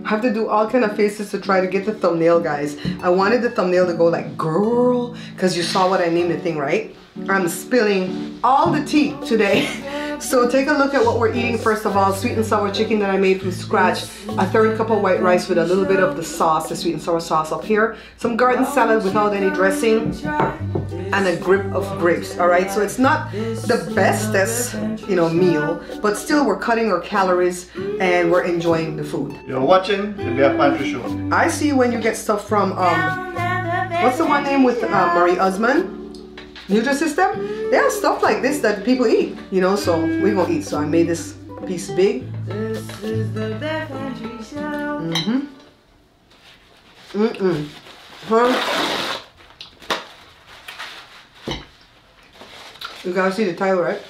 I have to do all kind of faces to try to get the thumbnail, guys. I wanted the thumbnail to go like, girl, because you saw what I named the thing, right? I'm spilling all the tea today. So take a look at what we're eating. First of all, sweet and sour chicken that I made from scratch. A third cup of white rice with a little bit of the sauce, the sweet and sour sauce up here. Some garden salad without any dressing. And a grip of grapes. All right, so it's not the bestest, you know, meal, but still we're cutting our calories and we're enjoying the food. You're watching the Bare Pantry Show. I see when you get stuff from what's the one name with Marie Osmond? Nutrisystem. They have stuff like this that people eat, you know. So we're gonna eat. So I made this piece big. Huh? You guys see the title, right?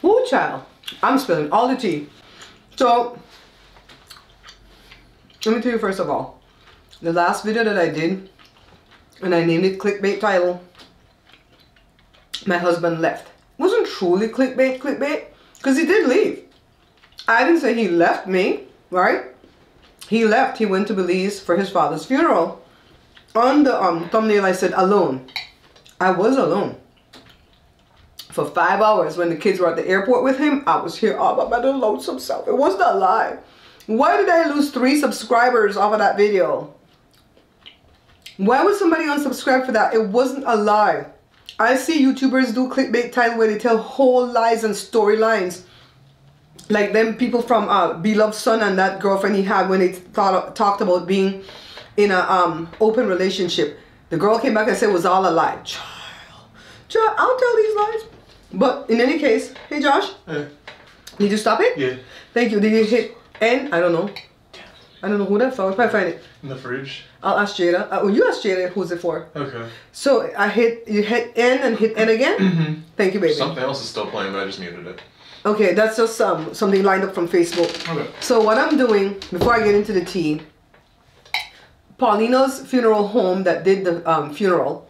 Ooh, child. I'm spilling all the tea. So, let me tell you first of all, the last video that I did, and I named it clickbait title, my husband left. It wasn't truly clickbait, because he did leave. I didn't say he left me, right? He left. He went to Belize for his father's funeral. On the thumbnail I said alone. I was alone. For 5 hours when the kids were at the airport with him, I was here all by my lonesome self. It wasn't a lie. Why did I lose 3 subscribers off of that video? Why would somebody unsubscribe for that? It wasn't a lie. I see YouTubers do clickbait title where they tell whole lies and storylines. Like them people from Beloved Son and that girlfriend he had when they talked about being in a open relationship. The girl came back and said it was all a lie. Child, I'll tell these lies. But in any case, hey Josh. Hey. Did you stop it? Yeah. Thank you. Did you hit N? I don't know. I don't know who that for. I'll probably find it. In the fridge. I'll ask Jada. Well, you ask Jada who's it for. Okay. So you hit N and hit N again? Mm-hmm. Thank you, baby. Something else is still playing, but I just muted it. Okay, that's just something lined up from Facebook. Okay. So what I'm doing, before I get into the tea, Paulina's funeral home that did the funeral,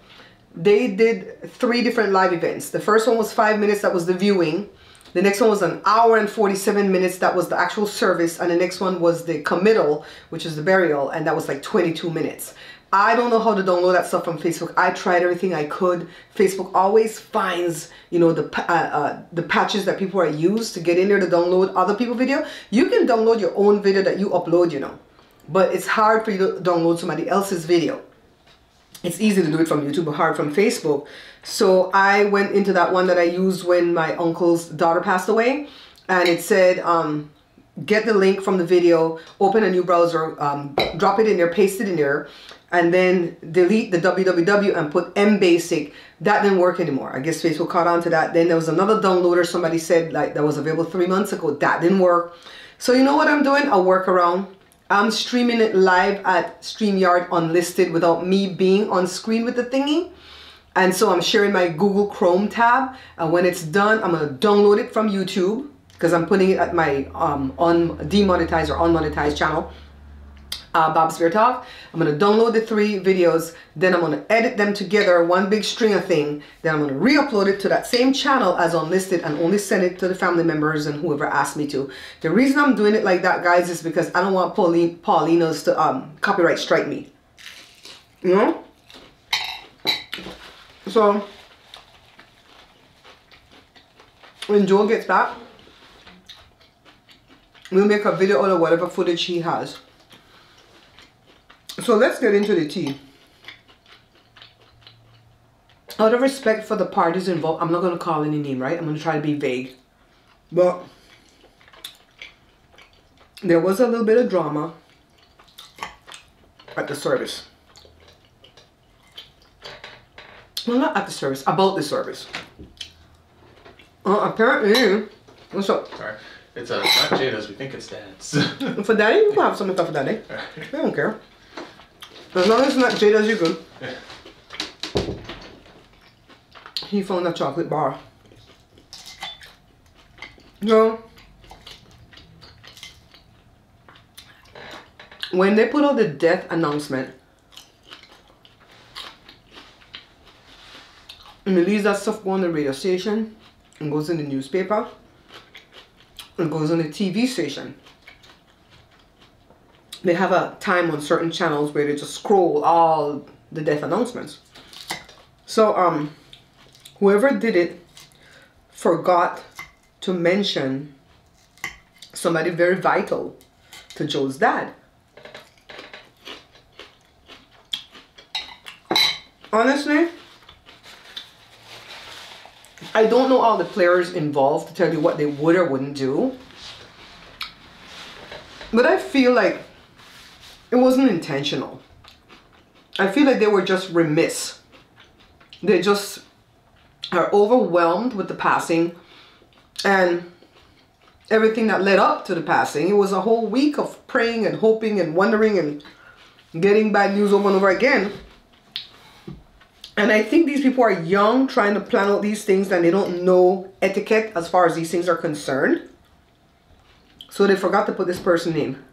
they did 3 different live events. The first one was 5 minutes, that was the viewing. The next one was an hour and 47 minutes, that was the actual service. And the next one was the committal, which is the burial, and that was like 22 minutes. I don't know how to download that stuff from Facebook. I tried everything I could. Facebook always finds, you know, the patches that people are used to get in there to download other people's video. You can download your own video that you upload, you know, but it's hard for you to download somebody else's video. It's easy to do it from YouTube, but hard from Facebook. So I went into that one that I used when my uncle's daughter passed away, and it said, get the link from the video, open a new browser, drop it in there, paste it in there, and then delete the www and put mbasic. That didn't work anymore. I guess Facebook caught on to that. Then there was another downloader, somebody said like that was available 3 months ago. That didn't work. So you know what I'm doing? A workaround. I'm streaming it live at StreamYard unlisted without me being on screen with the thingy. And so I'm sharing my Google Chrome tab. And when it's done, I'm going to download it from YouTube because I'm putting it at my demonetized or unmonetized channel, Bob's Beer Talk. I'm going to download the 3 videos. Then I'm going to edit them together, one big string of thing. Then I'm going to re-upload it to that same channel as unlisted and only send it to the family members and whoever asked me to. The reason I'm doing it like that, guys, is because I don't want Paulina's to copyright strike me. You know? So, when Joel gets back, we'll make a video out of whatever footage he has. So let's get into the tea. Out of respect for the parties involved, I'm not going to call any name, right? I'm going to try to be vague. But there was a little bit of drama at the service. Well, not at the service, about the service. Apparently, what's up? Sorry. It's not Jada's, we think it's Dad's. For Daddy, you can have some stuff for Daddy. I don't care. As long as it's not Jada's, you're good. Yeah. He found a chocolate bar. So, when they put out the death announcement, and release that stuff go on the radio station and goes in the newspaper, It goes on the TV station. They have a time on certain channels where they just scroll all the death announcements. So whoever did it forgot to mention somebody very vital to Joe's dad. Honestly, I don't know all the players involved to tell you what they would or wouldn't do. But I feel like it wasn't intentional. I feel like they were just remiss. They just are overwhelmed with the passing and everything that led up to the passing. It was a whole week of praying and hoping and wondering and getting bad news over and over again. And I think these people are young, trying to plan out these things, and they don't know etiquette as far as these things are concerned. So they forgot to put this person's name.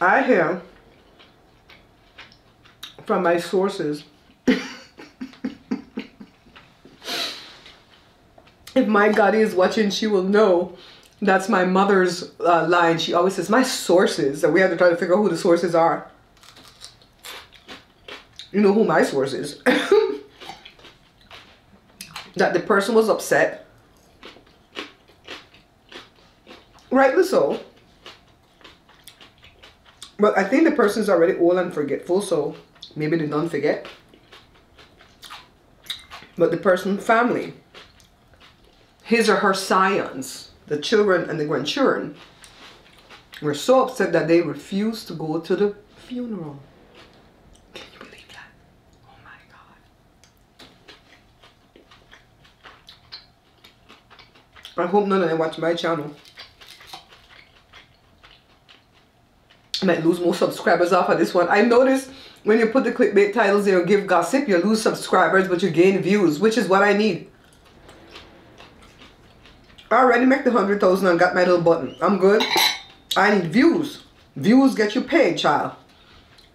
I hear from my sources, if my Gotti is watching, she will know that's my mother's line. She always says, my sources. And we have to try to figure out who the sources are. You know who my source is. That the person was upset. Rightly so. But I think the person's already old and forgetful, so maybe they don't forget. But the person's family, his or her scions, the children and the grandchildren, were so upset that they refused to go to the funeral. Can you believe that? Oh my God. I hope none of them watch my channel. I might lose more subscribers off of this one. I noticed when you put the clickbait titles there, give gossip, you lose subscribers, but you gain views, which is what I need. I already make the 100,000 and got my little button. I'm good. I need views. Views get you paid, child.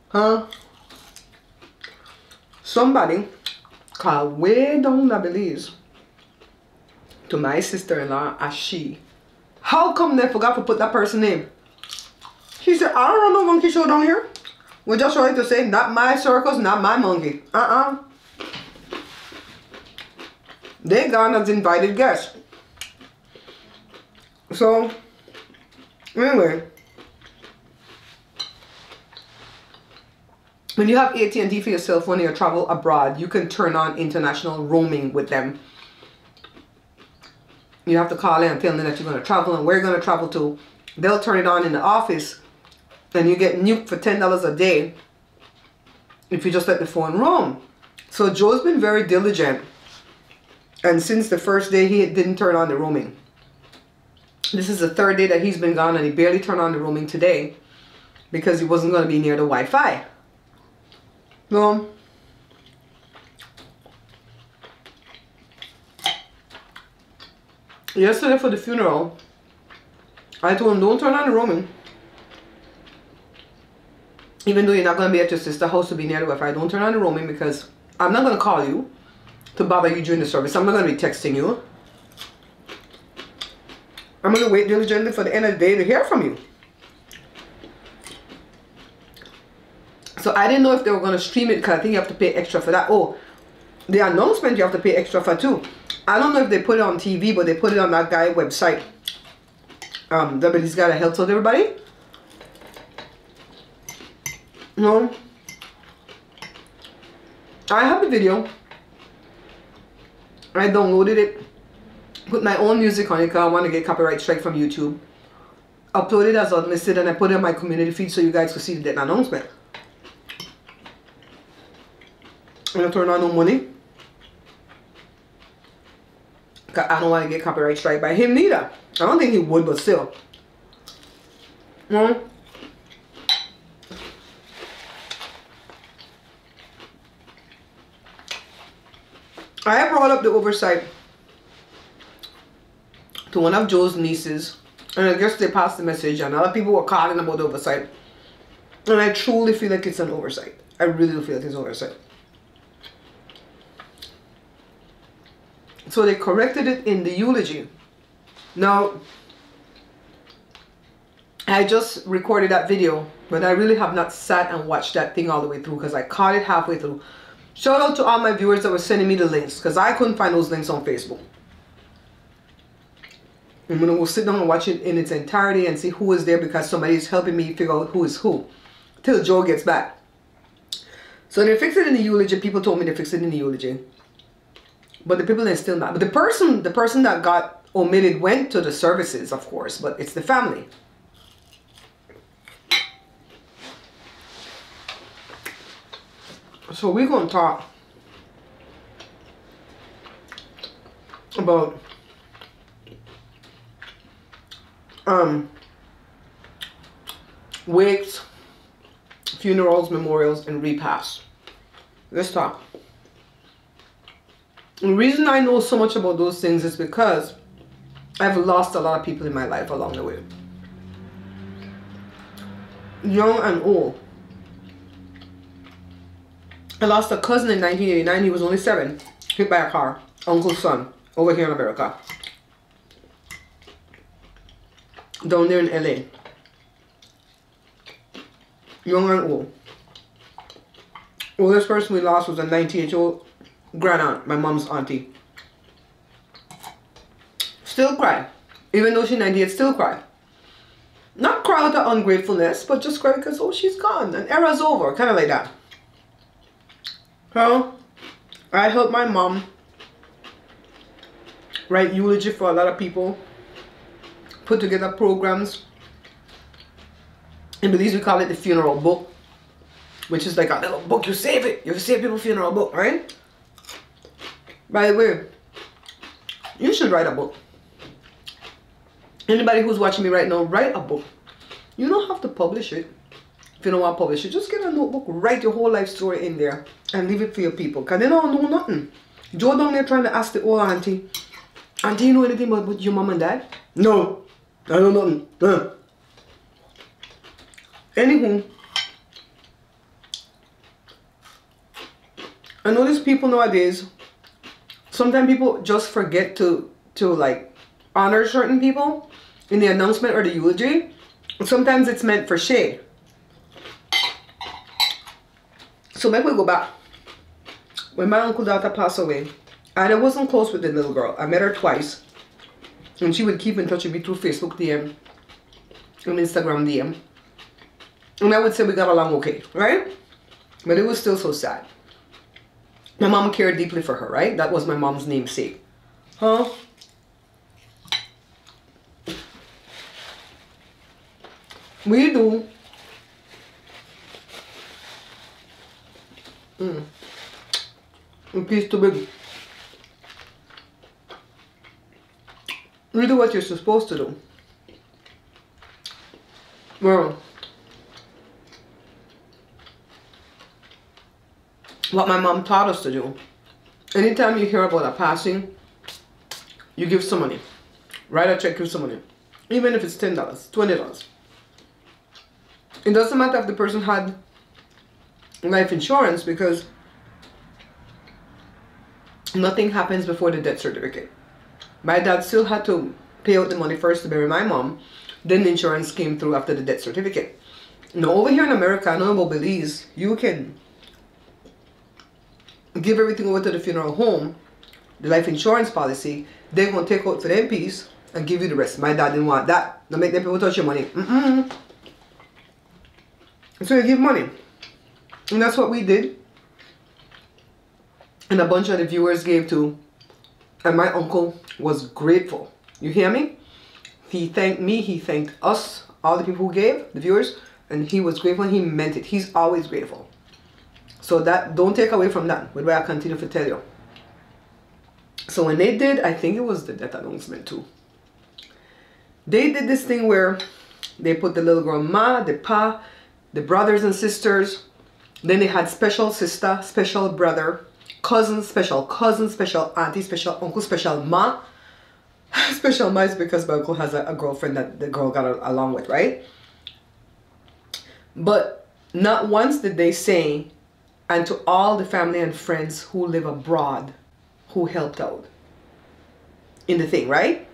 Huh? Somebody called way down in Belize to my sister-in-law as she. How come they forgot to put that person's name? She said, I don't run no monkey show down here. We just trying to say, not my circus, not my monkey. They gone as invited guests. So, anyway. When you have AT&T for your cell phone and you travel abroad, you can turn on international roaming with them. You have to call in and tell them that you're going to travel and where you're going to travel to. They'll turn it on in the office. And you get nuked for $10 a day if you just let the phone roam. So Joe's been very diligent. And since the first day, he didn't turn on the roaming. This is the third day that he's been gone, and he barely turned on the roaming today because he wasn't going to be near the Wi-Fi. No. Yesterday for the funeral, I told him, don't turn on the roaming. Even though you're not going to be at your sister's house to be near the Wi-Fi, don't turn on the roaming because I'm not going to call you to bother you during the service. I'm not going to be texting you. I'm going to wait diligently for the end of the day to hear from you. So I didn't know if they were going to stream it because I think you have to pay extra for that. Oh, the announcement you have to pay extra for too. I don't know if they put it on TV, but they put it on that guy's website. This guy that helps out everybody. No. I have the video. I downloaded it. Put my own music on it because I want to get copyright strike from YouTube. Uploaded as unlisted and I put it on my community feed so you guys could see the announcement. I'm gonna turn on no money. Cause I don't want to get copyright strike by him neither. I don't think he would, but still. No. I brought up the oversight to one of Joe's nieces, and I guess they passed the message, and other people were calling about the oversight. And I truly feel like it's an oversight. I really do feel like it's an oversight. So they corrected it in the eulogy. Now, I just recorded that video, but I really have not sat and watched that thing all the way through because I caught it halfway through. Shout out to all my viewers that were sending me the links because I couldn't find those links on Facebook. I'm going to go sit down and watch it in its entirety and see who is there because somebody is helping me figure out who is who till Joe gets back. So they fixed it in the eulogy. People told me they fixed it in the eulogy. But the people are still not. But the person that got omitted went to the services, of course, but it's the family. So we're going to talk about wakes, funerals, memorials, and repasts. Let's talk. The reason I know so much about those things is because I've lost a lot of people in my life along the way. Young and old. I lost a cousin in 1989. He was only 7. Hit by a car. Uncle's son. Over here in America. Down there in LA. Young and old. Oldest person we lost was a 98-year-old grandaunt, my mom's auntie. Still cry. Even though she's 98, still cry. Not cry out of ungratefulness, but just cry because, oh, she's gone. An era's over. Kind of like that. So, I helped my mom write eulogy for a lot of people. Put together programs. In Belize, we call it the funeral book. Which is like a little book. You save it. You save people's funeral book, right? By the way, you should write a book. Anybody who's watching me right now, write a book. You don't have to publish it. If you don't want to publish it, just get a notebook, write your whole life story in there, and leave it for your people. Because they don't know nothing. Joe down there trying to ask the old auntie, auntie, you know anything about your mom and dad? No, I don't know nothing. Anywho, I notice people nowadays, sometimes people just forget to like honor certain people in the announcement or the eulogy. Sometimes it's meant for shade. So maybe we go back. When my uncle daughter passed away, I wasn't close with the little girl. I met her twice. And she would keep in touch with me through Facebook DM and Instagram DM. And I would say we got along okay, right? But it was still so sad. My mom cared deeply for her, right? That was my mom's namesake. Huh? We do. A piece too big. You do what you're supposed to do. Well, what my mom taught us to do. Anytime you hear about a passing, you give some money. Write a check, give some money. Even if it's $10, $20. It doesn't matter if the person had life insurance because nothing happens before the death certificate. My dad still had to pay out the money first to bury my mom. Then the insurance came through after the death certificate. Now over here in America, I know about Belize, you can give everything over to the funeral home, the life insurance policy. They're going to take out for them piece and give you the rest. My dad didn't want that. Don't make them people touch your money. So you give money. And that's what we did. And a bunch of the viewers gave too. And my uncle was grateful. You hear me? He thanked me. He thanked us, all the people who gave, the viewers. And he was grateful and he meant it. He's always grateful. So that, don't take away from that. But I continue to tell you. So when they did, I think it was the death announcement too. They did this thing where they put the little girl ma, the pa, the brothers and sisters. Then they had special sister, special brother, cousin, special auntie, special uncle, special ma. Special ma is because my uncle has a girlfriend that the girl got along with, right? But not once did they say, and to all the family and friends who live abroad who helped out. in the thing, right?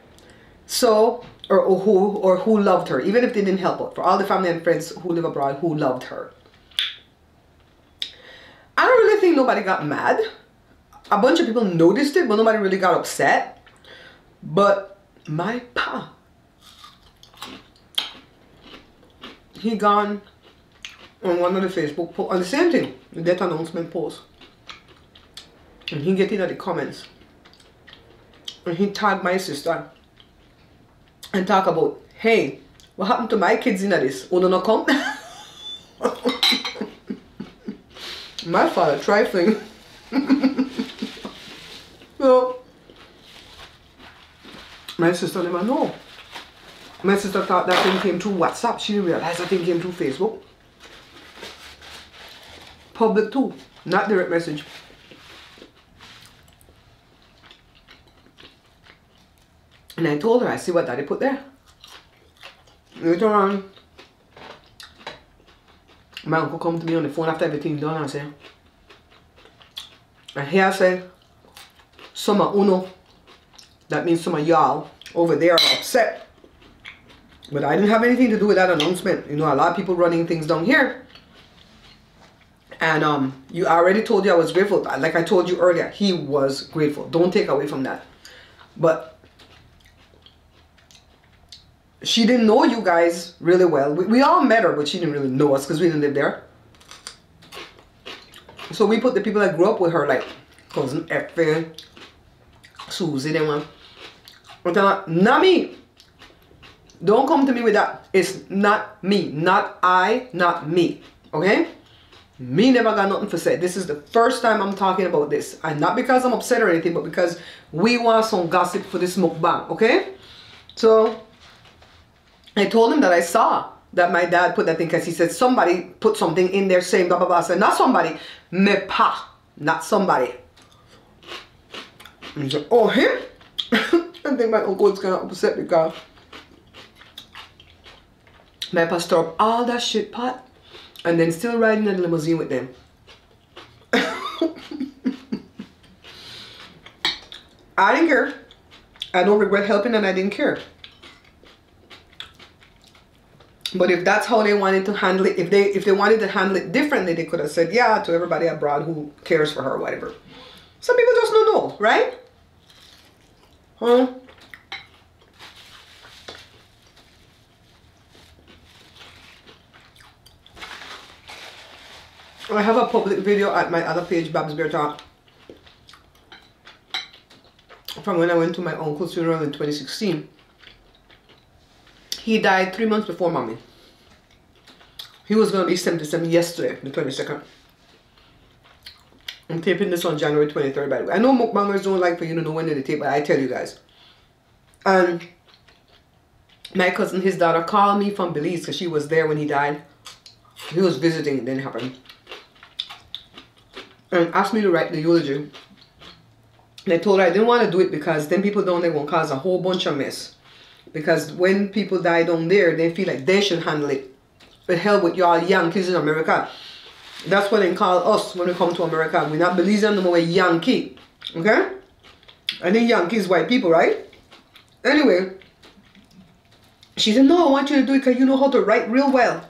So, or who loved her, even if they didn't help out. For all the family and friends who live abroad who loved her. I don't really think nobody got mad. A bunch of people noticed it, but nobody really got upset. But my pa, he gone on one of the Facebook posts, on the same thing, the death announcement post. And he get in at the comments. And he tagged my sister. And talk about, hey, what happened to my kids in this? Oh, no, come? My father trifling. So, my sister never know. My sister thought that thing came through WhatsApp. She didn't realize that thing came through Facebook. Public too, not direct message. And I told her, I see what daddy put there. Later on, my uncle come to me on the phone after everything done and say, and here I say, some of uno, that means some of y'all over there are upset. But I didn't have anything to do with that announcement. You know, a lot of people running things down here. And you already told you I was grateful. Like I told you earlier, he was grateful. Don't take away from that. But she didn't know you guys really well. We all met her, but she didn't really know us because we didn't live there. So we put the people that grew up with her, like cousin Effie, Susie, them one. But not me. Don't come to me with that. It's not me. Not I, not me. Okay? Me never got nothing to say. This is the first time I'm talking about this. And not because I'm upset or anything, but because we want some gossip for this mukbang. Okay? So, I told him that I saw that my dad put that thing because he said somebody put something in there saying blah blah blah. I said, not somebody. Me pa. Not somebody. And he said, oh, him? I think my uncle is kind of upset because my pa stirred up all that shit pot and then still riding in the limousine with them. I didn't care. I don't regret helping and I didn't care. But if that's how they wanted to handle it, if they wanted to handle it differently, they could have said, yeah, to everybody abroad who cares for her or whatever. Some people just don't know, right? Huh? I have a public video at my other page, Babs Bear Talk, from when I went to my uncle's funeral in 2016. He died 3 months before mommy. He was going to be 77 yesterday, the 22nd. I'm taping this on January 23rd, by the way. I know mukbangers don't like for you to know when they tape, but I tell you guys. And my cousin, his daughter, called me from Belize because she was there when he died. He was visiting, it didn't happen. And asked me to write the eulogy. And I told her I didn't want to do it because then people down there won't cause a whole bunch of mess. Because when people die down there, they feel like they should handle it. The hell with y'all Yankees in America. That's what they call us when we come to America. We're not Belizean no more, we're Yankee. Okay? I think Yankees white people, right? Anyway, she said, no, I want you to do it because you know how to write real well.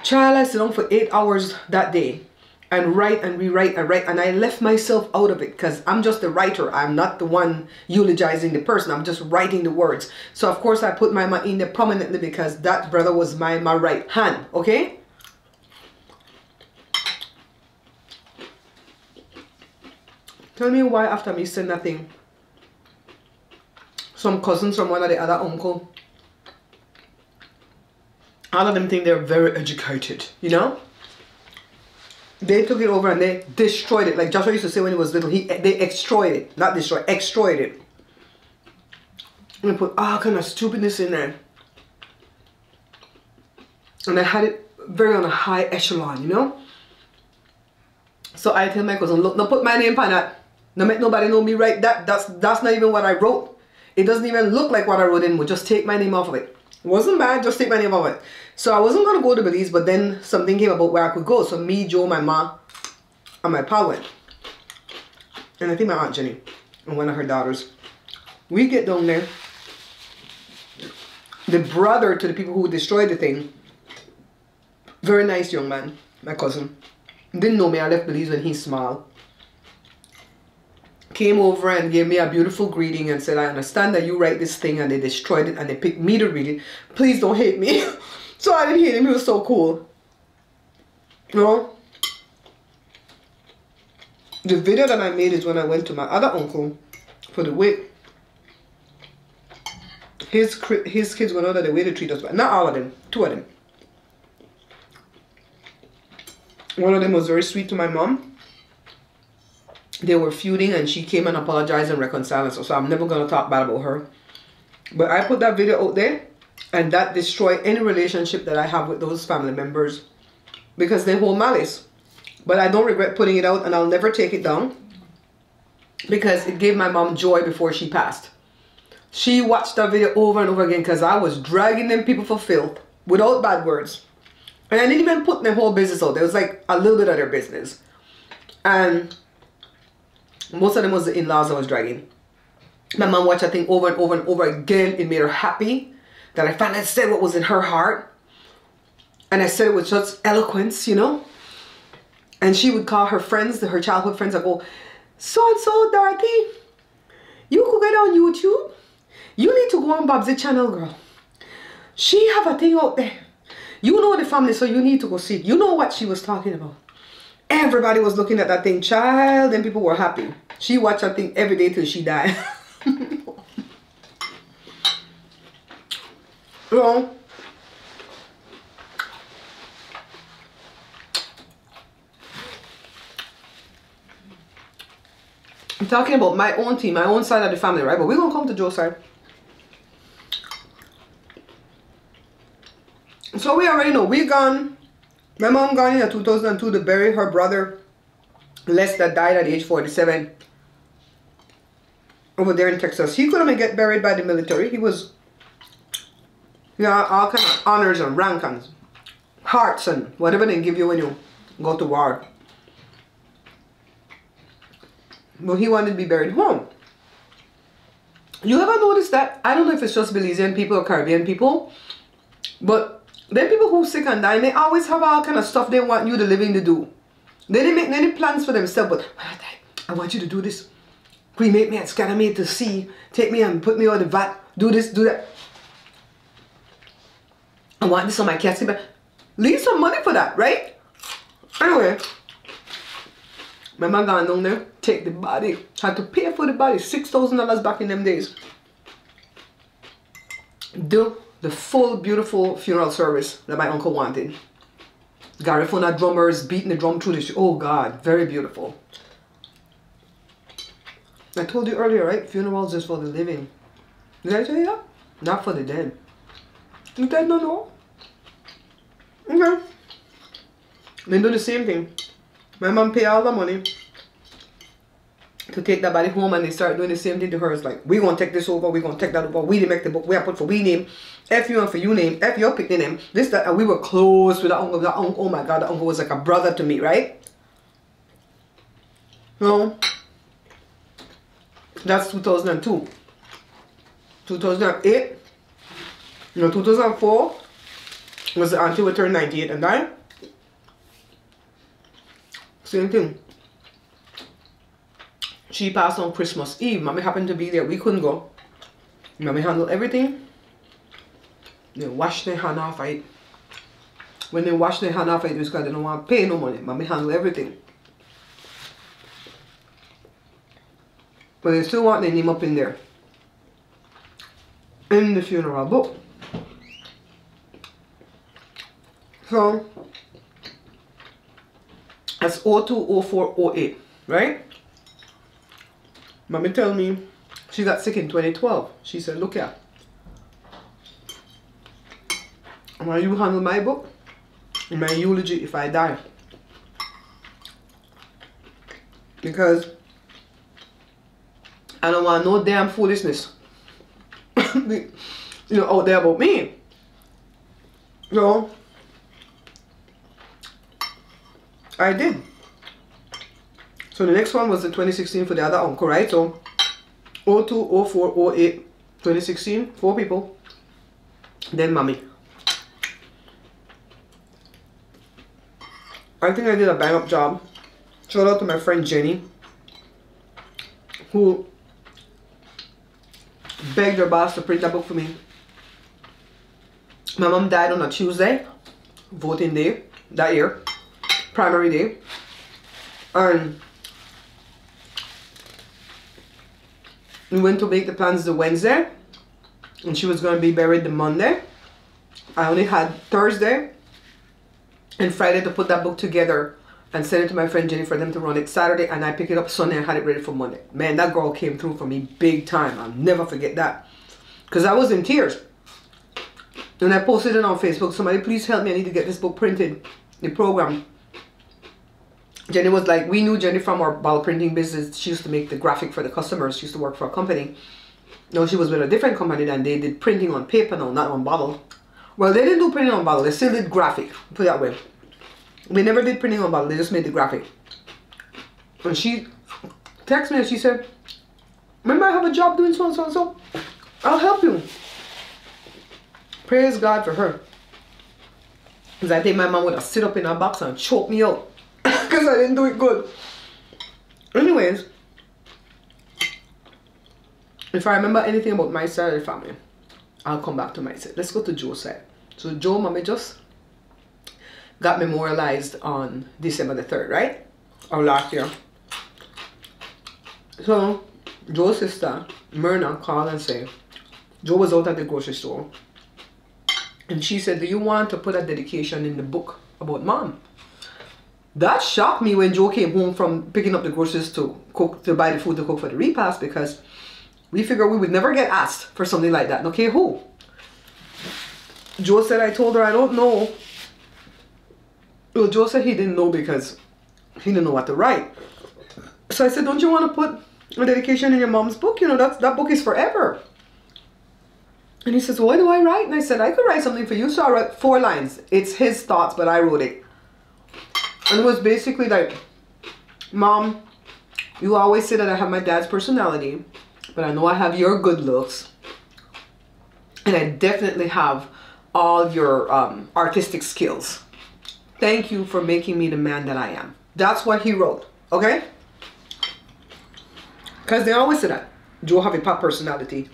Child, I sat down for 8 hours that day and write and rewrite and write, and I left myself out of it because I'm just the writer. I'm not the one eulogizing the person. I'm just writing the words. So of course I put my ma in there prominently because that brother was my right hand. Okay? Tell me why after me said nothing, some cousins from one of the other uncle, all of them think they're very educated, you know? They took it over and they destroyed it. Like Joshua used to say when he was little, they destroyed it. Not destroyed, destroyed it. And they put all kind of stupidness in there. And I had it very on a high echelon, you know? So I tell my cousin, look, no put my name on that. No make nobody know me right. That's not even what I wrote. It doesn't even look like what I wrote in. We'll just take my name off of it. It wasn't bad, just take my name off of it. So I wasn't going to go to Belize, but then something came about where I could go. So me, Joe, my ma, and my pa went. And I think my Aunt Jenny and one of her daughters. We get down there. The brother to the people who destroyed the thing, very nice young man, my cousin. Didn't know me, I left Belize when he's small. Came over and gave me a beautiful greeting and said, I understand that you write this thing and they destroyed it and they picked me to read it. Please don't hate me. So I didn't hate him, he was so cool. You know? The video that I made is when I went to my other uncle for the wake. His kids went out of the way to treat us, but not all of them, 2 of them. One of them was very sweet to my mom. They were feuding and she came and apologized and reconciled us. So I'm never going to talk bad about her. But I put that video out there and that destroyed any relationship that I have with those family members because they hold malice. But I don't regret putting it out and I'll never take it down because it gave my mom joy before she passed. She watched that video over and over again because I was dragging them people for filth without bad words. And I didn't even put their whole business out. There was like a little bit of their business. And most of them was the in-laws I was dragging. My mom watched that thing over and over and over again. It made her happy that I finally said what was in her heart. And I said it with such eloquence, you know. And she would call her friends, her childhood friends, and go, so Dorothy, you could get on YouTube. You need to go on Bob's channel, girl. She have a thing out there. You know the family, so you need to go see. You know what she was talking about. Everybody was looking at that thing, child, and people were happy. She watched that thing every day till she died. Well, I'm talking about my own team, my own side of the family, right? But we're going to come to Joe's side. So we already know, we gone. My mom gone in 2002 to bury her brother, Les, that died at age 47. Over there in Texas. He couldn't get buried by the military. He was, you know, all kind of honors and rank and hearts and whatever they give you when you go to war. But he wanted to be buried home. You ever notice that? I don't know if it's just Belizean people or Caribbean people, but then people who sick and die, they always have all kind of stuff they want you, the living, to do. They didn't make any plans for themselves, but when I die, I want you to do this. Cremate me and scatter me to sea. Take me and put me on the vat. Do this, do that. I want this on my casket. Leave some money for that, right? Anyway, my man gone down there, take the body. Had to pay for the body, $6,000 back in them days. Do the full beautiful funeral service that my uncle wanted. Garifuna drummers beating the drum through the show. Oh God, very beautiful. I told you earlier, right? Funerals just for the living. Did I tell you that? Not for the dead. You dead don't know? Okay. They do the same thing. My mom pay all the money to take that body home and they start doing the same thing to her. It's like, we gonna take this over, we gonna take that over, we didn't make the book, we have put for we name, F you and for you name, F your pick the name, this, that, and we were close with the uncle. The uncle, oh my God, the uncle was like a brother to me, right? No. That's 2002. 2008, you know, 2004 was the auntie who turned 98 and died. Same thing. She passed on Christmas Eve. Mommy happened to be there. We couldn't go. Mommy handled everything. They washed their hand off it. When they washed their hand off it, it was because they don't want to pay no money. Mommy handled everything. But they still want their name up in there. In the funeral book. So, that's 02, 04, 08, right? Mommy tell me she got sick in 2012. She said, look here. When you handle my book, in my eulogy if I die. Because I don't want no damn foolishness you know, out there about me. So I did. So the next one was the 2016 for the other uncle, right? So 02, 04, 08, 2016. 4 people. Then mommy. I think I did a bang up job. Shout out to my friend Jenny, who begged her boss to print that book for me. My mom died on a Tuesday, voting day that year, primary day, and we went to make the plans the Wednesday, and she was going to be buried the Monday. I only had Thursday and Friday to put that book together and send it to my friend Jenny for them to run it Saturday, and I picked it up Sunday and had it ready for Monday. Man, that girl came through for me big time. I'll never forget that, because I was in tears. And I posted it on Facebook. Somebody please help me, I need to get this book printed, the program. Jenny was like, we knew Jenny from our bottle printing business. She used to make the graphic for the customers. She used to work for a company. No, she was with a different company, and they did printing on paper now, not on bottle. Well, they didn't do printing on bottle. They still did graphic, put it that way. They never did printing on bottle. They just made the graphic. And she texted me and she said, remember I have a job doing so and so and so? I'll help you. Praise God for her. Because I think my mom would have sit up in her box and choke me out. Because I didn't do it good. Anyways, if I remember anything about my side of the family, I'll come back to my side. Let's go to Joe's side. So Joe, mommy just got memorialized on December the 3rd, right? Or last year. So Joe's sister, Myrna, called and said, Joe was out at the grocery store. And she said, do you want to put a dedication in the book about mom? That shocked me when Joe came home from picking up the groceries to cook, to buy the food to cook for the repast, because we figured we would never get asked for something like that. Okay, who? Joe said, I told her I don't know. Well, Joe said he didn't know because he didn't know what to write. So I said, don't you want to put a dedication in your mom's book? You know, that book is forever. And he says, what do I write? And I said, I could write something for you. So I wrote 4 lines. It's his thoughts, but I wrote it. And it was basically like, Mom, you always say that I have my dad's personality, but I know I have your good looks. And I definitely have all your artistic skills. Thank you for making me the man that I am. That's what he wrote, okay? Because they always say that. Joe have a pop personality,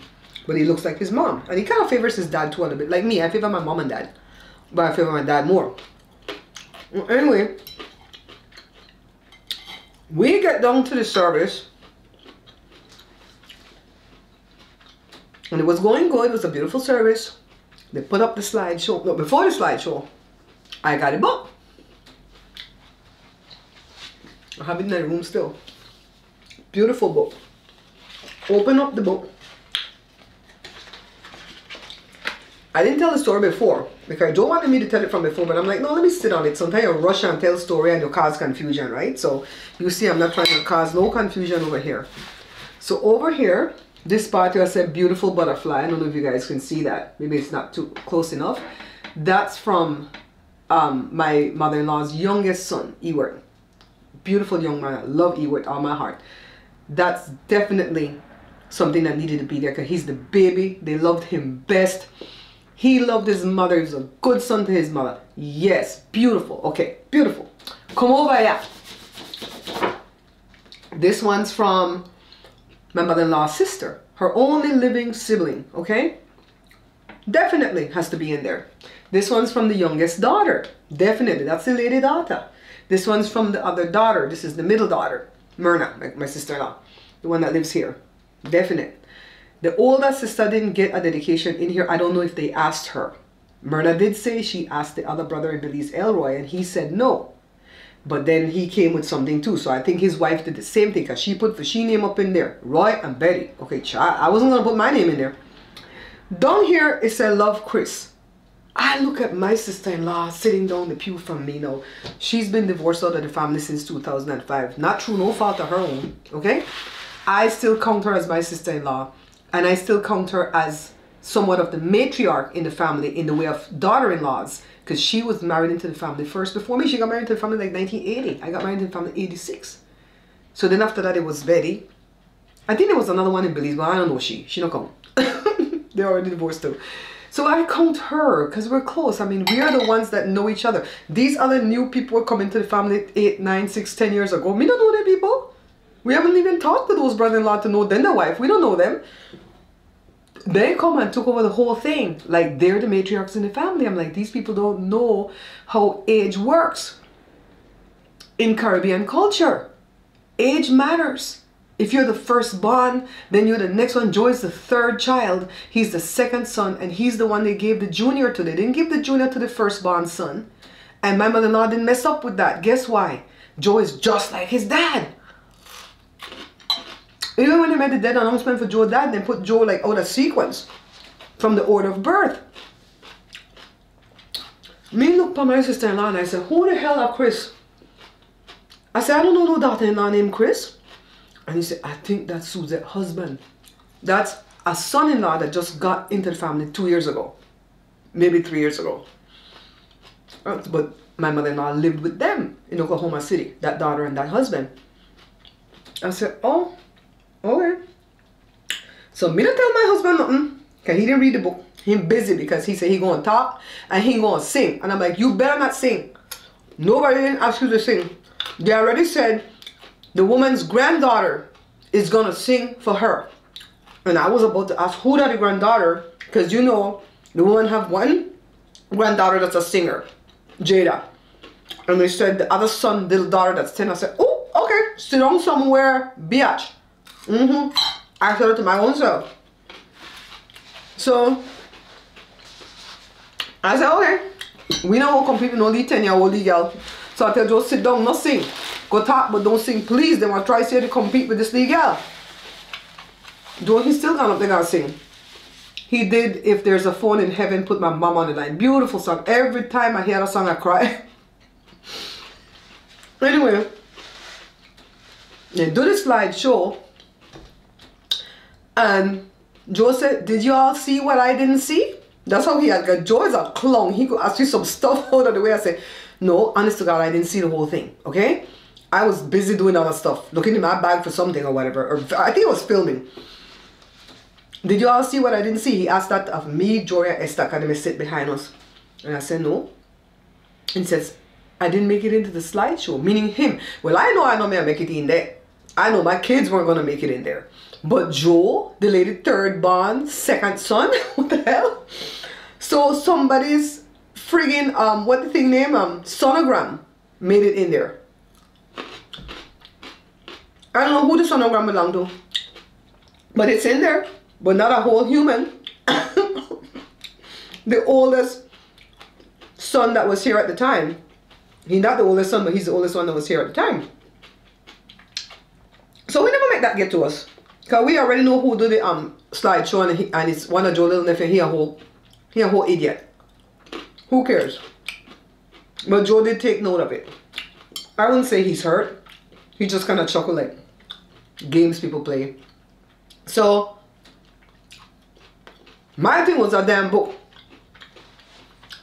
but he looks like his mom. And he kind of favors his dad too a little bit. Like me, I favor my mom and dad. But I favor my dad more. Anyway, we get down to the service. And it was going good. It was a beautiful service. They put up the slideshow. No, before the slideshow, I got a book. I have it in my room still. Beautiful book. Open up the book. I didn't tell the story before because Joe wanted me to tell it from before, but I'm like, no, let me sit on it. Sometimes you rush and tell a story and you cause confusion, right? So you see, I'm not trying to cause no confusion over here. So over here, this part here said beautiful butterfly. I don't know if you guys can see that. Maybe it's not too close enough. That's from my mother-in-law's youngest son, Ewart. Beautiful young man. I love Ewart all my heart. That's definitely something that needed to be there because he's the baby. They loved him best. He loved his mother. He was a good son to his mother. Yes, beautiful. Okay, beautiful. Come over here. This one's from my mother-in-law's sister. Her only living sibling, okay? Definitely has to be in there. This one's from the youngest daughter. Definitely, that's the lady daughter. This one's from the other daughter. This is the middle daughter, Myrna, my sister-in-law. The one that lives here. Definite. The older sister didn't get a dedication in here. I don't know if they asked her. Myrna did say she asked the other brother in Belize, Elroy, and he said no. But then he came with something too. So I think his wife did the same thing because she put the she name up in there. Roy and Betty. Okay, I wasn't going to put my name in there. Down here it said love Chris. I look at my sister-in-law sitting down the pew from me now. She's been divorced out of the family since 2005. Not through no fault of her own. Okay? I still count her as my sister-in-law. And I still count her as somewhat of the matriarch in the family in the way of daughter-in-laws. Because she was married into the family first. Before me, she got married into the family like 1980. I got married into the family 86. So then after that, it was Betty. I think there was another one in Belize, but I don't know she don't come. They're already divorced too. So I count her because we're close. I mean, we are the ones that know each other. These other new people were coming to the family 8, 9, 6, 10 years ago. We don't know them people. We haven't even talked to those brother-in-law to know them, their wife. We don't know them. They come and took over the whole thing. Like, they're the matriarchs in the family. I'm like, these people don't know how age works. In Caribbean culture, age matters. If you're the firstborn, then you're the next one. Joe is the third child. He's the second son, and he's the one they gave the junior to. They didn't give the junior to the firstborn son. And my mother-in-law didn't mess up with that. Guess why? Joe is just like his dad. Even when they made the death announcement for Joe's dad, they put Joe like out of sequence from the order of birth. Me look for my sister-in-law and I said, who the hell are Chris? I said, I don't know no daughter-in-law named Chris. And he said, I think that's Suzette's husband. That's a son-in-law that just got into the family 2 years ago. Maybe 3 years ago. But my mother-in-law lived with them in Oklahoma City. That daughter and that husband. I said, oh, okay. So me don't tell my husband nothing. Because he didn't read the book. He busy because he said he going to talk and he going to sing. And I'm like, you better not sing. Nobody didn't ask you to sing. They already said the woman's granddaughter is going to sing for her. And I was about to ask who that the granddaughter, because you know the woman have one granddaughter that's a singer, Jada. And they said the other son, little daughter that's 10. I said, oh, okay, sit down somewhere, biatch. I said it to my own self. So I said, okay, we don't want to compete with no 10-year-old girl. So I tell Joe, sit down, not sing. Go talk, but don't sing, please. They want to try to compete with this little girl. Joe, he's still gone up there and sing. He did If There's a Phone in Heaven, Put My Mom on the Line. Beautiful song. Every time I hear that song, I cry. Anyway, they do the slideshow. And Joe said, did you all see what I didn't see? That's how he had got. Joe is a clown. He could ask you some stuff out of the way. I said, no, honest to God, I didn't see the whole thing. Okay? I was busy doing other stuff. Looking in my bag for something or whatever. Or I think I was filming. Did you all see what I didn't see? He asked that of me, Jory, and Esther, and they sit behind us. And I said, no. He says, I didn't make it into the slideshow. Meaning him. Well, I know me I make it in there. I know my kids weren't going to make it in there. But Joe, the lady third born, second son, what the hell? So somebody's friggin', what the thing name? Sonogram made it in there. I don't know who the sonogram belonged to. But it's in there. But not a whole human. The oldest son that was here at the time. He's not the oldest son, but he's the oldest one that was here at the time. So we never make that get to us. Because we already know who do the slideshow and it's one of Joe's little nephew. He a whole idiot. Who cares? But Joe did take note of it. I wouldn't say he's hurt. He just kind of chuckled like games people play. So my thing was a damn book.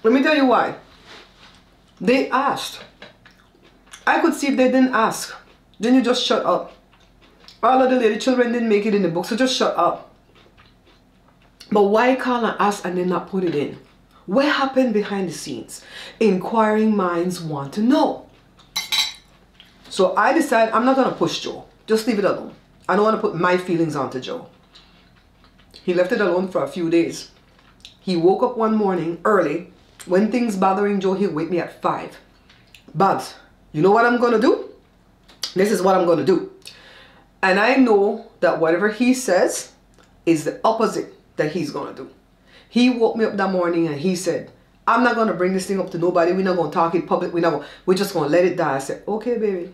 Let me tell you why. They asked. I could see if they didn't ask. Then you just shut up. All of the lady children didn't make it in the book, so just shut up. But why call and ask and then not put it in? What happened behind the scenes? Inquiring minds want to know. So I decided I'm not going to push Joe. Just leave it alone. I don't want to put my feelings onto Joe. He left it alone for a few days. He woke up one morning early. When things bothering Joe, he'll wake me at 5. Babs, you know what I'm going to do? This is what I'm going to do. And I know that whatever he says is the opposite that he's going to do. He woke me up that morning and he said, I'm not going to bring this thing up to nobody. We're not going to talk in public. We're just going to let it die. I said, okay, baby.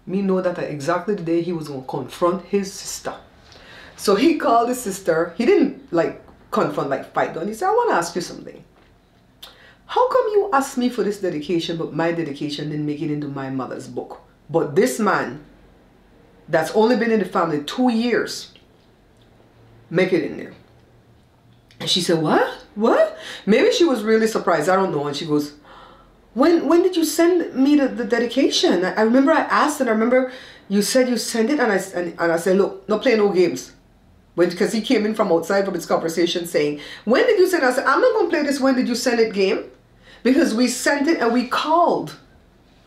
Me know that exactly the day he was going to confront his sister. So he called his sister. He didn't like confront, like fight down. He said, I want to ask you something. How come you asked me for this dedication, but my dedication didn't make it into my mother's book? But this man that's only been in the family 2 years make it in there. And she said, what? What? Maybe she was really surprised. I don't know. And she goes, when did you send me the dedication? I remember I asked and I remember you said you sent it, and I said, look, not play no games. Because he came in from outside from his conversation saying, when did you send it? I said, I'm not going to play this when did you send it game. Because we sent it and we called.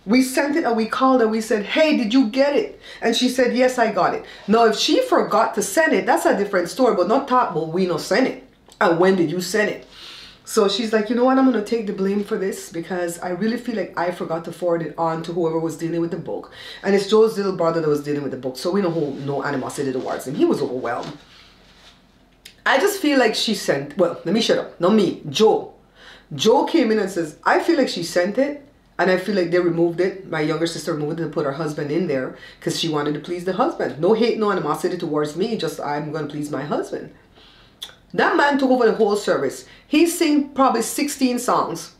We sent it and we called and we said, hey, did you get it? And she said, yes, I got it. Now, if she forgot to send it, that's a different story. But not talk, well, we no send it. And when did you send it? So she's like, you know what? I'm going to take the blame for this because I really feel like I forgot to forward it on to whoever was dealing with the book. And it's Joe's little brother that was dealing with the book. So we don't hold no animosity towards him. He was overwhelmed. I just feel like she sent, well, let me shut up. Not me, Joe. Joe came in and says, I feel like she sent it. And I feel like they removed it. My younger sister removed it and put her husband in there because she wanted to please the husband. No hate, no animosity towards me. Just I'm going to please my husband. That man took over the whole service. He sang probably 16 songs.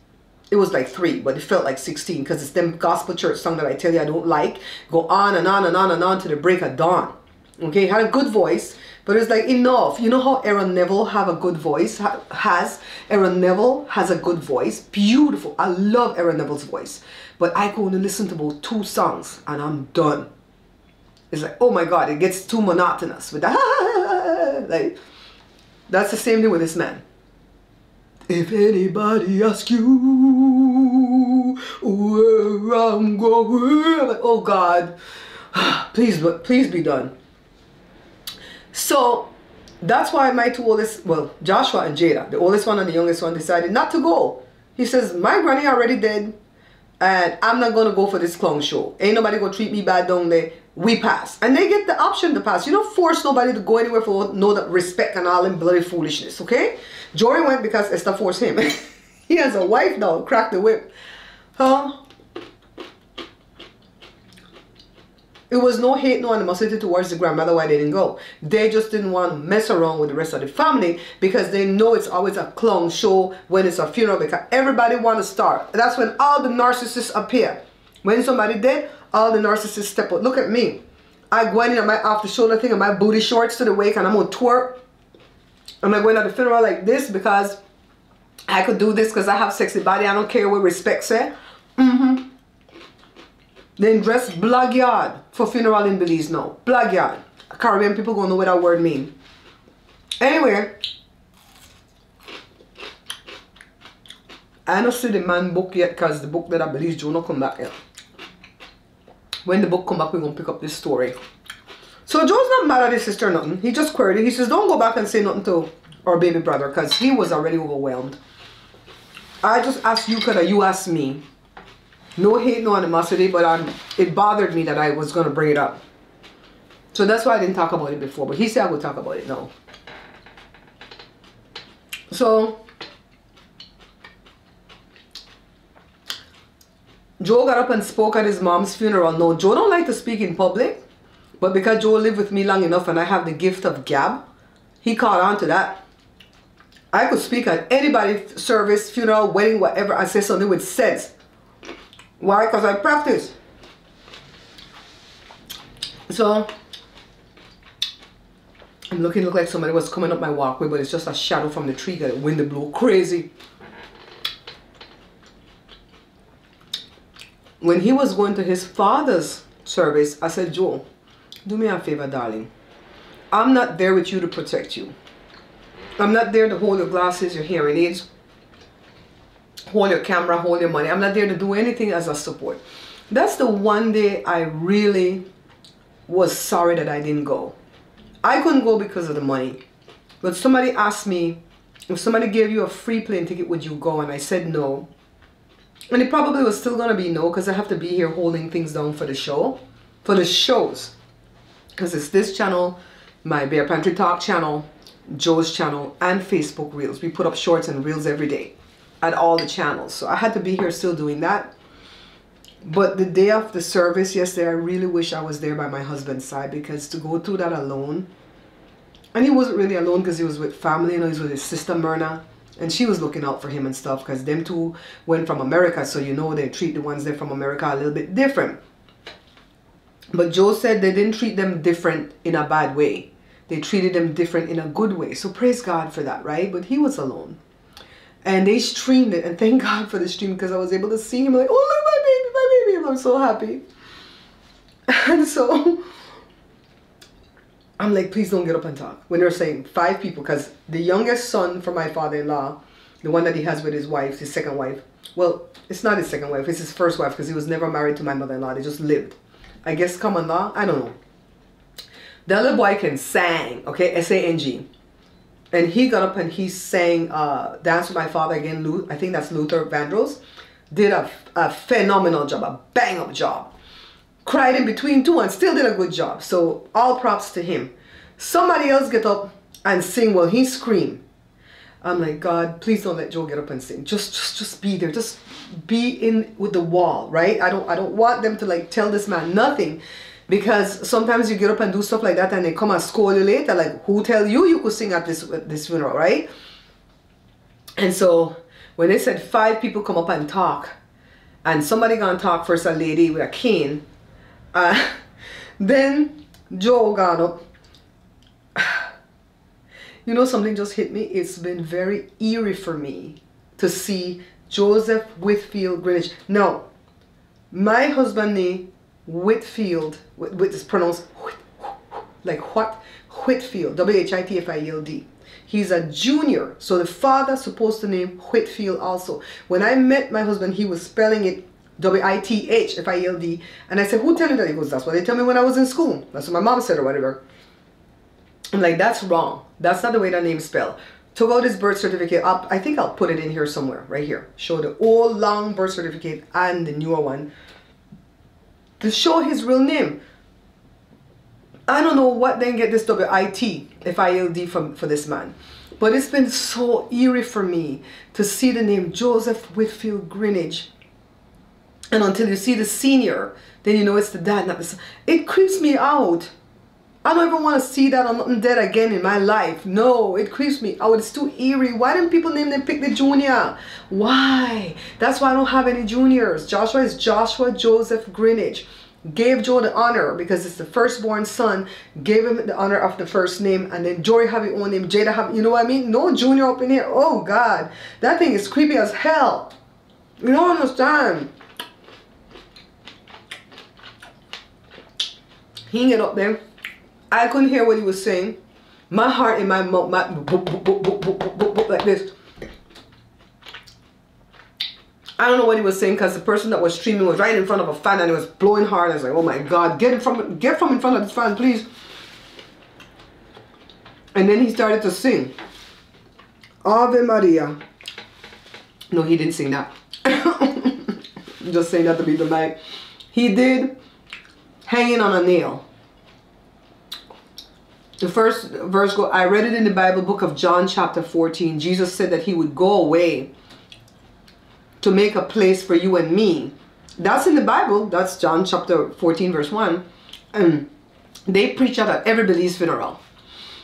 It was like 3, but it felt like 16 because it's them gospel church song that I tell you I don't like. Go on and on and on and on to the break of dawn. Okay, he had a good voice, but it's like enough. You know how Aaron Neville have a good voice? Aaron Neville has a good voice. Beautiful. I love Aaron Neville's voice. But I go and listen to about 2 songs and I'm done. It's like, oh my God, it gets too monotonous with that. Like, that's the same thing with this man. If anybody asks you where I'm going, I'm like, oh God, please be done. So that's why my 2 oldest, well, Joshua and Jada, the oldest one and the youngest one, decided not to go. He says, my granny already dead, and I'm not going to go for this clown show. Ain't nobody going to treat me bad down there. We pass. And they get the option to pass. You don't force nobody to go anywhere for no respect and all them bloody foolishness, okay? Jory went because Esther forced him. He has a wife now, crack the whip. Huh? It was no hate, no animosity towards the grandmother why they didn't go. They just didn't want to mess around with the rest of the family because they know it's always a clown show when it's a funeral because everybody want to start. That's when all the narcissists appear. When somebody dead, all the narcissists step out. Look at me. I go in my after shoulder thing and my booty shorts to the wake and I'm going to twerk. I'm not going to the funeral like this because I could do this because I have sexy body. I don't care what respect say. Then dress blagyard for funeral in Belize now. Blagyard. Caribbean people gonna know what that word mean. Anyway, I don't see the man book yet because the book that I Belize Joe not come back yet. When the book come back, we're gonna pick up this story. So Joe's not mad at his sister or nothing. He just queried it. He says, don't go back and say nothing to our baby brother because he was already overwhelmed. I just asked you because you asked me. No hate, no animosity, but it bothered me that I was going to bring it up. So that's why I didn't talk about it before. But he said I would talk about it now. So Joe got up and spoke at his mom's funeral. No, Joe don't like to speak in public. But because Joe lived with me long enough and I have the gift of gab, he caught on to that. I could speak at anybody's service, funeral, wedding, whatever. I say something with sense. Why? Because I practice. So I'm look like somebody was coming up my walkway, but it's just a shadow from the tree that the wind blew crazy. When he was going to his father's service, I said, Joe, do me a favor, darling. I'm not there with you to protect you. I'm not there to hold your glasses, your hearing aids, hold your camera, hold your money. I'm not there to do anything as a support. That's the one day I really was sorry that I didn't go. I couldn't go because of the money. But somebody asked me, if somebody gave you a free plane ticket, would you go? And I said no. And it probably was still going to be no because I have to be here holding things down for the show. For the shows. Because it's this channel, my Bear Pantry Talk channel, Joe's channel, and Facebook Reels. We put up shorts and reels every day. At all the channels. So I had to be here still doing that. But the day of the service yesterday, I really wish I was there by my husband's side because to go through that alone, and he wasn't really alone because he was with family, you know, he was with his sister Myrna, and she was looking out for him and stuff because them two went from America, so you know they treat the ones there from America a little bit different. But Joe said they didn't treat them different in a bad way. They treated them different in a good way. So praise God for that, right? But he was alone. And they streamed it, and thank God for the stream because I was able to see him like, oh, look, my baby, I'm so happy. And so I'm like, please don't get up and talk. When they're saying 5 people, because the youngest son from my father-in-law, the one that he has with his wife, his second wife, well, it's not his second wife, it's his first wife, because he was never married to my mother-in-law. They just lived. I guess common law, I don't know. The other boy can sing, okay, S-A-N-G. And he got up and he sang Dance with My Father again. I think that's Luther Vandross. Did a phenomenal job, a bang-up job. Cried in between too and still did a good job. So all props to him. Somebody else get up and sing while he screamed. I'm like, God, please don't let Joe get up and sing. Just be there. Just be in with the wall, right? I don't want them to like tell this man nothing. Because sometimes you get up and do stuff like that and they come and scold you later. Like, who tell you could sing at this funeral, right? And so when they said 5 people come up and talk, and somebody gonna talk first, a lady with a cane, then Joe got up. You know, something just hit me. It's been very eerie for me to see Joseph Whitfield Greenage. Now, my husband name Whitfield, it's pronounced like what? Whitfield, W-H-I-T-F-I-E-L-D. He's a junior, so the father's supposed to name Whitfield also. When I met my husband, he was spelling it W-I-T-H-F-I-E-L-D, and I said, who tell you that? He goes, that's what they tell me when I was in school. That's what my mom said or whatever. I'm like, that's wrong. That's not the way that name's spelled. Took out his birth certificate. I think I'll put it in here somewhere, right here. Show the old long birth certificate and the newer one, to show his real name. I don't know what then get this W-I-T-F-I-L-D for this man. But it's been so eerie for me to see the name Joseph Whitfield Greenage. And until you see the senior, then you know it's the dad, not the son. It creeps me out. I don't ever want to see that on nothing dead again in my life. No, it creeps me out. It's too eerie. Why didn't people name them, pick the junior? Why? That's why I don't have any juniors. Joshua is Joshua Joseph Greenage. Gave Joe the honor because it's the firstborn son. Gave him the honor of the first name. And then Jory have his own name. Jada have, you know what I mean? No junior up in here. Oh God. That thing is creepy as hell. You don't understand. He can get up there. I couldn't hear what he was saying. My heart in my mouth, like this. I don't know what he was saying because the person that was streaming was right in front of a fan and it was blowing hard. I was like, oh my God, get from in front of this fan, please. And then he started to sing. Ave Maria. No, he didn't sing that. I'm just saying that to be dramatic. He did Hanging on a Nail. The first verse, I read it in the Bible book of John chapter 14. Jesus said that he would go away to make a place for you and me. That's in the Bible. That's John chapter 14 verse 1. And they preach that at every Belize funeral.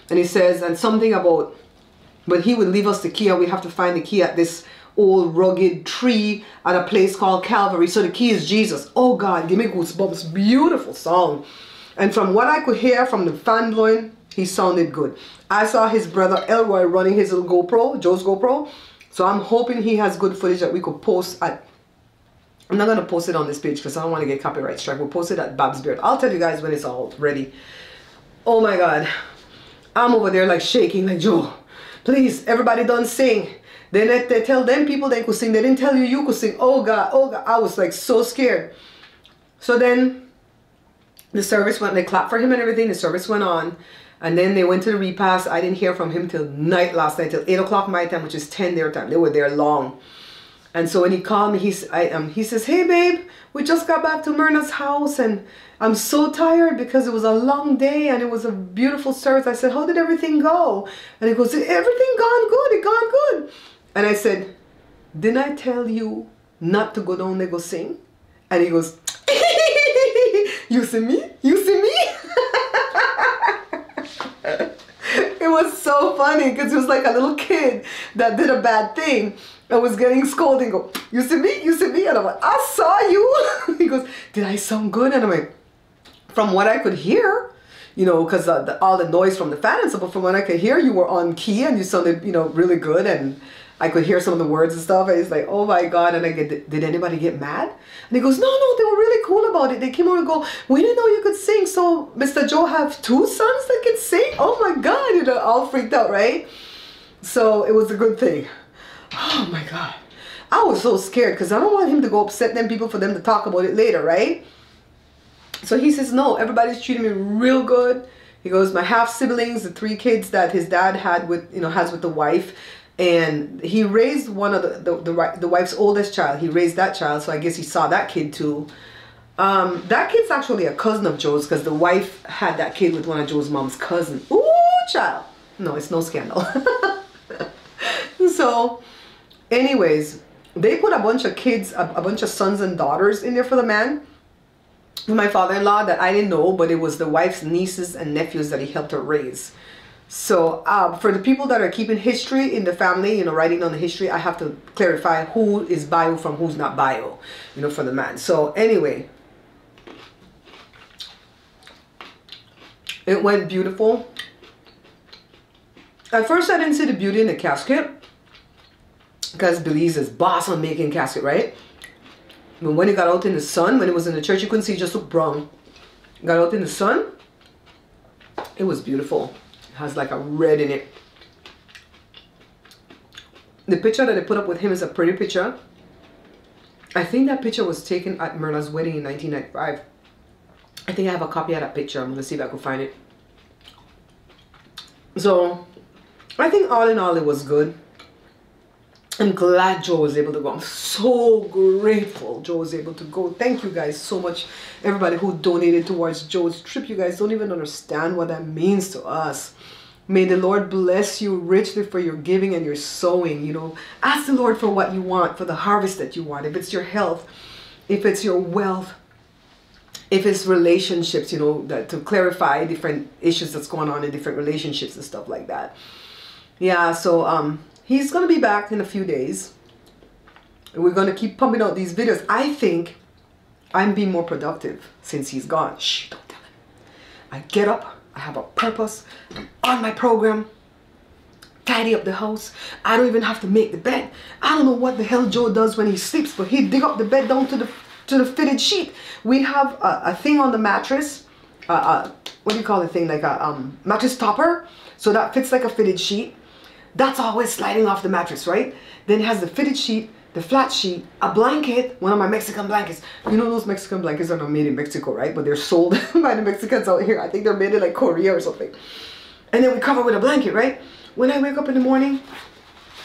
And he says, and something about, but he would leave us the key and we have to find the key at this old rugged tree at a place called Calvary. So the key is Jesus. Oh God, give me goosebumps. Beautiful song. And from what I could hear from the fan blowing, he sounded good. I saw his brother Elroy running his little GoPro, Joe's GoPro. So I'm hoping he has good footage that we could post at, I'm not going to post it on this page because I don't want to get copyright strike. We'll post it at Bab's Beard. I'll tell you guys when it's all ready. Oh my God. I'm over there like shaking like, Joe, please, everybody don't sing. Then they tell them people they could sing. They didn't tell you could sing. Oh God, oh God. I was like so scared. So then the service went, they clapped for him and everything. The service went on. And then they went to the repast. I didn't hear from him till night last night, till 8 o'clock my time, which is 10 their time. They were there long. And so when he called me, he says, hey babe, we just got back to Myrna's house and I'm so tired because it was a long day and it was a beautiful service. I said, how did everything go? And he goes, everything gone good, it gone good. And I said, didn't I tell you not to go down there go sing? And he goes, you see me? You see me? It was so funny because it was like a little kid that did a bad thing and was getting scolded. Go, you see me? You see me? And I'm like, I saw you. He goes, did I sound good? And I'm like, from what I could hear, you know, because all the noise from the fan and stuff, but from what I could hear, you were on key and you sounded, you know, really good. And I could hear some of the words and stuff, and it's like, oh my God. And I get, did anybody get mad? And he goes, no, they were really cool about it. They came over and go, we didn't know you could sing. So Mr. Joe have 2 sons that can sing? Oh my God, you know, all freaked out, right? So it was a good thing. Oh my God. I was so scared because I don't want him to go upset them people for them to talk about it later, right? So he says, no, everybody's treating me real good. He goes, my half siblings, the 3 kids that his dad had with, you know, has with the wife, and he raised one of the wife's oldest child. He raised that child, so I guess he saw that kid too. That kid's actually a cousin of Joe's because the wife had that kid with one of Joe's mom's cousins. Ooh, child. No, it's no scandal. So, anyways, they put a bunch of kids, a bunch of sons and daughters in there for the man. My father-in-law that I didn't know, but it was the wife's nieces and nephews that he helped her raise. So for the people that are keeping history in the family, you know, writing on the history, I have to clarify who is bio from who's not bio, you know, for the man. So anyway, it went beautiful. At first I didn't see the beauty in the casket because Belize is boss on making casket, right? But when it got out in the sun, when it was in the church, you couldn't see, it just looked brown. Got out in the sun, it was beautiful. It has like a red in it. The picture that I put up with him is a pretty picture. I think that picture was taken at Merla's wedding in 1995. I think I have a copy of that picture. I'm going to see if I can find it. So, I think all in all, it was good. I'm glad Joe was able to go. I'm so grateful Joe was able to go. Thank you guys so much. Everybody who donated towards Joe's trip. You guys don't even understand what that means to us. May the Lord bless you richly for your giving and your sowing. You know, ask the Lord for what you want, for the harvest that you want. If it's your health, if it's your wealth, if it's relationships, you know, that to clarify different issues that's going on in different relationships and stuff like that. Yeah, so he's going to be back in a few days. And we're going to keep pumping out these videos. I think I'm being more productive since he's gone. Shh, don't tell him. I get up. I have a purpose. I'm on my program. Tidy up the house. I don't even have to make the bed. I don't know what the hell Joe does when he sleeps, but he dig up the bed down to the fitted sheet. We have a thing on the mattress. What do you call the thing? Like a mattress topper. So that fits like a fitted sheet. That's always sliding off the mattress, right? Then it has the fitted sheet, the flat sheet, a blanket, one of my Mexican blankets. You know those Mexican blankets are not made in Mexico, right? But they're sold by the Mexicans out here. I think they're made in like Korea or something. And then we cover with a blanket, right? When I wake up in the morning,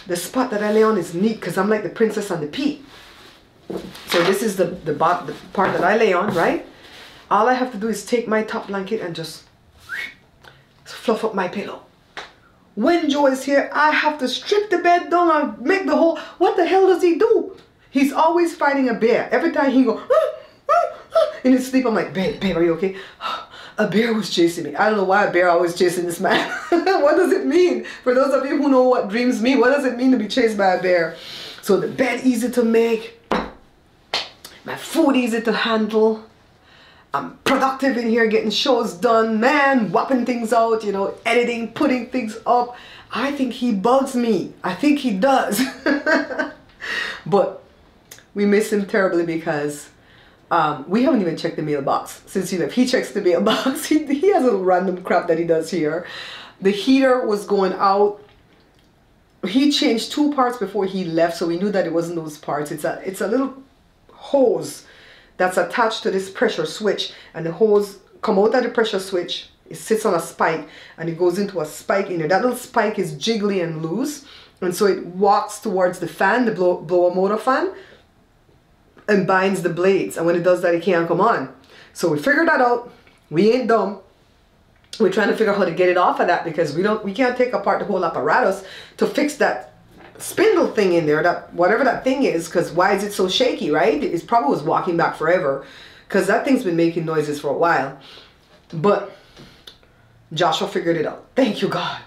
the spot that I lay on is neat because I'm like the princess on the pea. So this is the part that I lay on, right? All I have to do is take my top blanket and just fluff up my pillow. When Joe is here, I have to strip the bed down and make the hole. What the hell does he do? He's always fighting a bear. Every time he go in his sleep, I'm like, babe, are you okay? A bear was chasing me. I don't know why a bear always chasing this man. What does it mean? For those of you who know what dreams mean, what does it mean to be chased by a bear? So the bed easy to make. My food easy to handle. I'm productive in here getting shows done, man, whopping things out, you know, editing, putting things up. I think he bugs me. I think he does. But we miss him terribly because we haven't even checked the mailbox since he left. He checks the mailbox. He has a random crap that he does here. The heater was going out. He changed 2 parts before he left, so we knew that it wasn't those parts. It's a little hose that's attached to this pressure switch, and the hose come out of the pressure switch. It sits on a spike and it goes into a spike in there. That little spike is jiggly and loose, and so it walks towards the fan, the blower motor fan, and binds the blades, and when it does that, it can't come on. So we figured that out. We ain't dumb. We're trying to figure out how to get it off of that because we can't take apart the whole apparatus to fix that spindle thing in there, that whatever that thing is, because why is it so shaky, right? It probably was walking back forever because that thing's been making noises for a while. But Joshua figured it out. Thank you, God,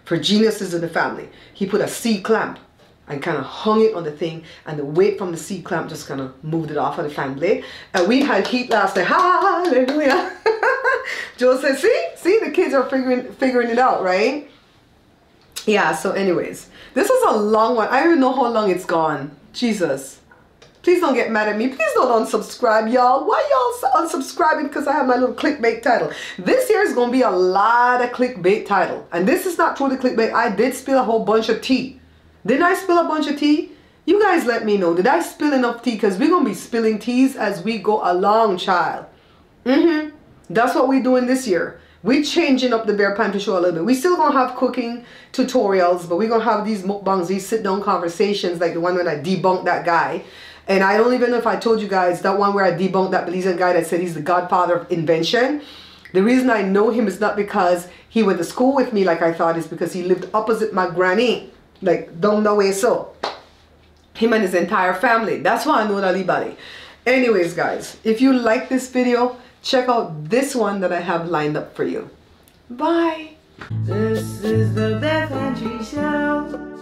for geniuses in the family. He put a C-clamp and kind of hung it on the thing, and the weight from the C-clamp just kind of moved it off of the fan blade. And we had heat last night. Hallelujah. Joe said, see, the kids are figuring it out, right? Yeah, so anyways, this is a long one. I don't even know how long it's gone. Jesus. Please don't get mad at me. Please don't unsubscribe, y'all. Why y'all unsubscribing? Because I have my little clickbait title. This year is going to be a lot of clickbait title. And this is not truly clickbait. I did spill a whole bunch of tea. Didn't I spill a bunch of tea? You guys let me know. Did I spill enough tea? Because we're going to be spilling teas as we go along, child. That's what we're doing this year. We're changing up the Bare Pantry Show a little bit. We still gonna have cooking tutorials, but we're gonna have these mukbangs, these sit-down conversations, like the one when I debunked that guy. And I don't even know if I told you guys that one where I debunked that Belizean guy that said he's the godfather of invention. The reason I know him is not because he went to school with me like I thought, is because he lived opposite my granny, like down the way. So him and his entire family. That's why I know that anybody. Anyways, guys, if you like this video, check out this one that I have lined up for you. Bye. This is the Bare Pantry Show.